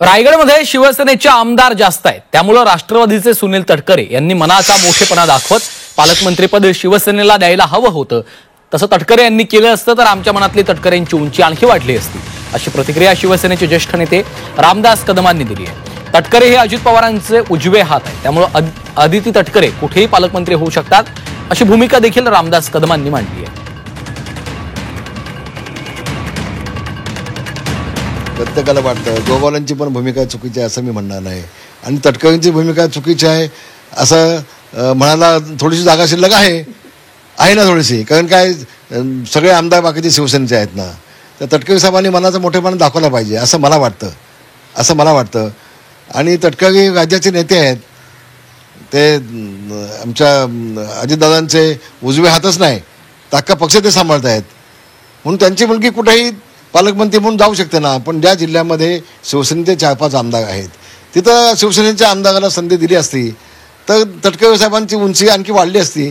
रायगडमध्ये शिवसेनेचे आमदार जास्त आहेत, त्यामुळे राष्ट्रवादीचे सुनील तटकरे यांनी मनाचा मोठेपणा दाखवत पालकमंत्रीपद शिवसेनेला द्यायला हवं होतं. तसं तटकरे यांनी केलं असतं तर आमच्या मनातली तटकरेंची उंची आणखी वाढली असती, अशी प्रतिक्रिया शिवसेनेचे ज्येष्ठ नेते रामदास कदमांनी दिली आहे. तटकरे हे अजित पवारांचे उजवे हात आहेत, त्यामुळे अदिती तटकरे कुठेही पालकमंत्री होऊ शकतात, अशी भूमिका देखील रामदास कदमांनी मांडली आहे. प्रत्येकाला वाटतं गोवालांची पण भूमिका चुकीची आहे असं मी म्हणणार नाही, आणि तटकरेंची भूमिका चुकीची आहे असं म्हणायला थोडीशी जागा शिल्लक आहे ना थोडीशी. कारण काय, सगळे आमदार बाकीचे शिवसेनेचे आहेत ना, तर तटकरे साहेबांनी मनाचा मोठेपणा दाखवला पाहिजे असं मला वाटतं. आणि तटकरे राज्याचे नेते आहेत, ते आमच्या अजितदादांचे उजवे हातच नाही, तर अख्खा पक्ष ते सांभाळत आहेत, म्हणून त्यांची मुलगी कुठेही पालकमंत्री म्हणून जाऊ शकते ना. पण ज्या जिल्ह्यामध्ये शिवसेनेचे 4-5 आमदार आहेत, तिथं शिवसेनेच्या आमदाराला संधी दिली असती तर तटकरे साहेबांची उंची आणखी वाढली असती.